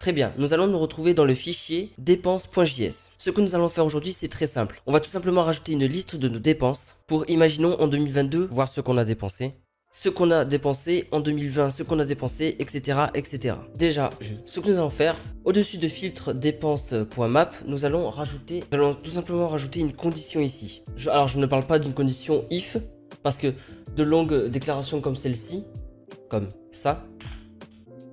Très bien, nous allons nous retrouver dans le fichier dépenses.js. Ce que nous allons faire aujourd'hui, c'est très simple. On va tout simplement rajouter une liste de nos dépenses pour, imaginons, en 2022, voir ce qu'on a dépensé. Ce qu'on a dépensé en 2020, ce qu'on a dépensé, etc., etc. Déjà, ce que nous allons faire, au-dessus de filtre dépenses.map, nous allons tout simplement rajouter une condition ici. Alors, je ne parle pas d'une condition if, parce que de longues déclarations comme celle-ci, comme ça,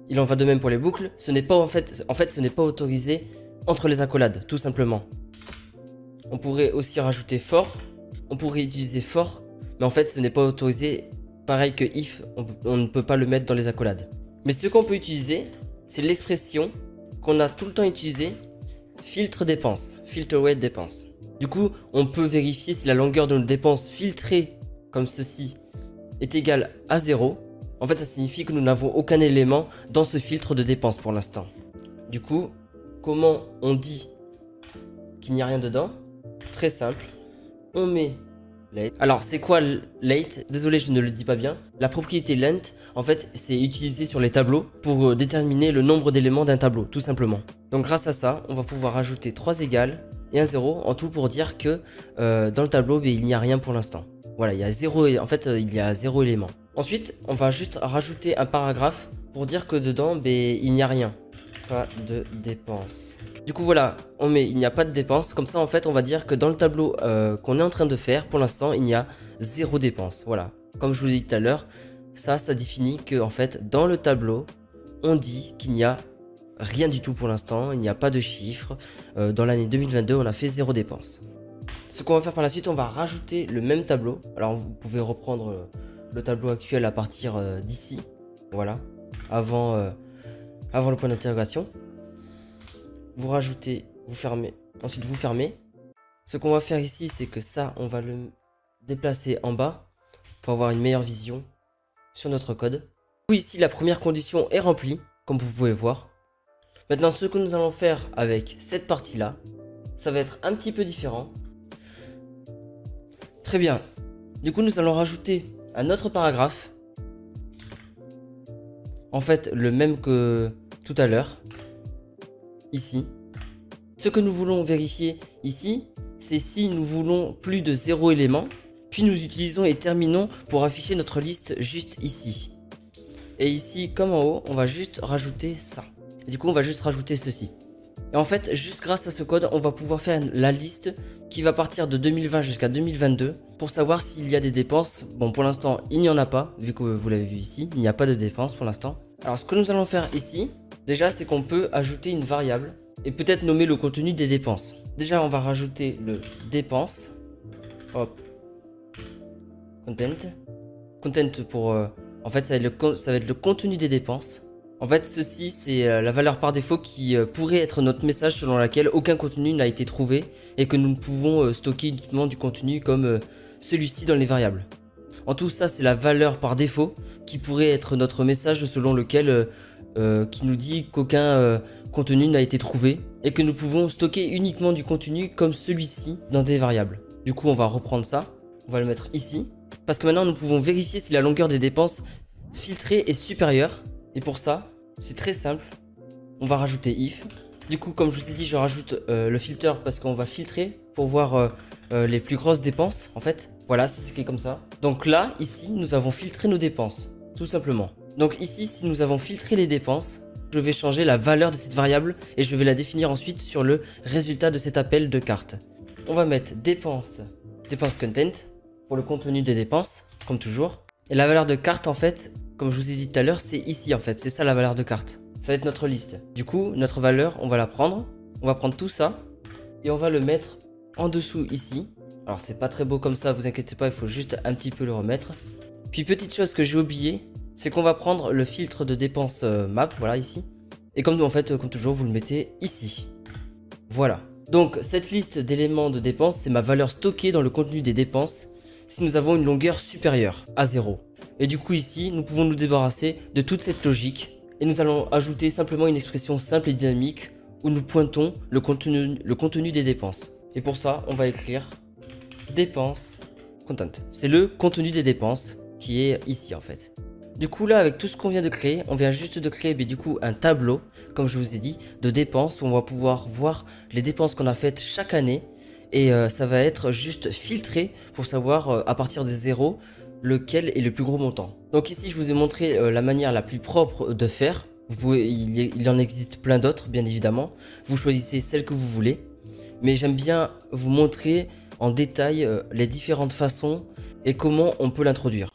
il en va de même pour les boucles, ce n'est pas ce n'est pas autorisé entre les accolades, tout simplement. On pourrait aussi rajouter for, on pourrait utiliser for, mais en fait ce n'est pas autorisé, pareil que if, on ne peut pas le mettre dans les accolades. Mais ce qu'on peut utiliser, c'est l'expression qu'on a tout le temps utilisée, filtre dépense, filter weight dépense. Du coup, on peut vérifier si la longueur de nos dépenses filtrées, comme ceci, est égale à 0. En fait, ça signifie que nous n'avons aucun élément dans ce filtre de dépenses pour l'instant. Du coup, comment on dit qu'il n'y a rien dedans? Très simple. On met late. Alors, c'est quoi late? Désolé, je ne le dis pas bien. La propriété length, en fait, c'est utilisé sur les tableaux pour déterminer le nombre d'éléments d'un tableau, tout simplement. Donc, grâce à ça, on va pouvoir ajouter 3 égales et un 0 en tout pour dire que dans le tableau, il n'y a rien pour l'instant. Voilà, il y a 0, en fait, il y a 0 élément. Ensuite, on va juste rajouter un paragraphe pour dire que dedans, il n'y a rien. Pas de dépenses. Du coup, voilà, on met il n'y a pas de dépenses. Comme ça, en fait, on va dire que dans le tableau qu'on est en train de faire, pour l'instant, il y a 0 dépenses. Voilà, comme je vous l'ai dit tout à l'heure, ça définit que, en fait, dans le tableau, on dit qu'il n'y a rien du tout pour l'instant. Il n'y a pas de chiffres. Dans l'année 2022, on a fait 0 dépenses. Ce qu'on va faire par la suite, on va rajouter le même tableau. Alors, vous pouvez reprendre le tableau actuel à partir d'ici, voilà, avant le point d'interrogation. Vous rajoutez, vous fermez, ensuite vous fermez. Ce qu'on va faire ici, c'est que ça, on va le déplacer en bas pour avoir une meilleure vision sur notre code. Du coup, ici, la première condition est remplie, comme vous pouvez voir. Maintenant, ce que nous allons faire avec cette partie-là, ça va être un petit peu différent. Très bien. Du coup, nous allons rajouter un autre paragraphe, en fait le même que tout à l'heure, ici. Ce que nous voulons vérifier ici, c'est si nous voulons plus de 0 élément, puis nous utilisons et terminons pour afficher notre liste juste ici. Et ici, comme en haut, on va juste rajouter ça. Et du coup, on va juste rajouter ceci. Et en fait, juste grâce à ce code, on va pouvoir faire la liste qui va partir de 2020 jusqu'à 2022 pour savoir s'il y a des dépenses. Bon, pour l'instant, il n'y en a pas, vu que vous l'avez vu ici. Il n'y a pas de dépenses pour l'instant. Alors, ce que nous allons faire ici, déjà, c'est qu'on peut ajouter une variable et peut-être nommer le contenu des dépenses. Déjà, on va rajouter le dépenses. Hop. Content. Content pour... en fait, ça va être le contenu des dépenses. En fait, ceci, c'est la valeur par défaut qui pourrait être notre message selon laquelle aucun contenu n'a été trouvé et que nous pouvons stocker uniquement du contenu comme celui-ci dans les variables. En tout, ça, c'est la valeur par défaut qui pourrait être notre message selon lequel qui nous dit qu'aucun contenu n'a été trouvé et que nous pouvons stocker uniquement du contenu comme celui-ci dans des variables. Du coup, on va reprendre ça, on va le mettre ici parce que maintenant, nous pouvons vérifier si la longueur des dépenses filtrées est supérieure. Et pour ça, c'est très simple. On va rajouter if. Du coup, comme je vous ai dit, je rajoute le filter parce qu'on va filtrer pour voir les plus grosses dépenses. En fait, voilà, ça s'écrit comme ça. Donc là, ici, nous avons filtré nos dépenses, tout simplement. Donc ici, si nous avons filtré les dépenses, je vais changer la valeur de cette variable et je vais la définir ensuite sur le résultat de cet appel de carte. On va mettre dépenses content pour le contenu des dépenses, comme toujours. Et la valeur de carte, en fait, comme je vous ai dit tout à l'heure, c'est ici en fait, c'est ça la valeur de carte. Ça va être notre liste. Du coup, notre valeur, on va la prendre. On va prendre tout ça et on va le mettre en dessous ici. Alors c'est pas très beau comme ça, vous inquiétez pas, il faut juste un petit peu le remettre. Puis petite chose que j'ai oublié, c'est qu'on va prendre le filtre de dépenses map, voilà ici. Et comme en fait, comme toujours, vous le mettez ici. Voilà. Donc cette liste d'éléments de dépenses, c'est ma valeur stockée dans le contenu des dépenses si nous avons une longueur supérieure à 0. Et du coup ici, nous pouvons nous débarrasser de toute cette logique et nous allons ajouter simplement une expression simple et dynamique où nous pointons le contenu des dépenses. Et pour ça, on va écrire dépenses content. C'est le contenu des dépenses qui est ici en fait. Du coup là, avec tout ce qu'on vient de créer, on vient juste de créer du coup un tableau, comme je vous ai dit, de dépenses où on va pouvoir voir les dépenses qu'on a faites chaque année. Et ça va être juste filtré pour savoir à partir de zéro lequel est le plus gros montant. Donc ici je vous ai montré la manière la plus propre de faire. Il en existe plein d'autres bien évidemment. Vous choisissez celle que vous voulez. Mais j'aime bien vous montrer en détail les différentes façons et comment on peut l'introduire.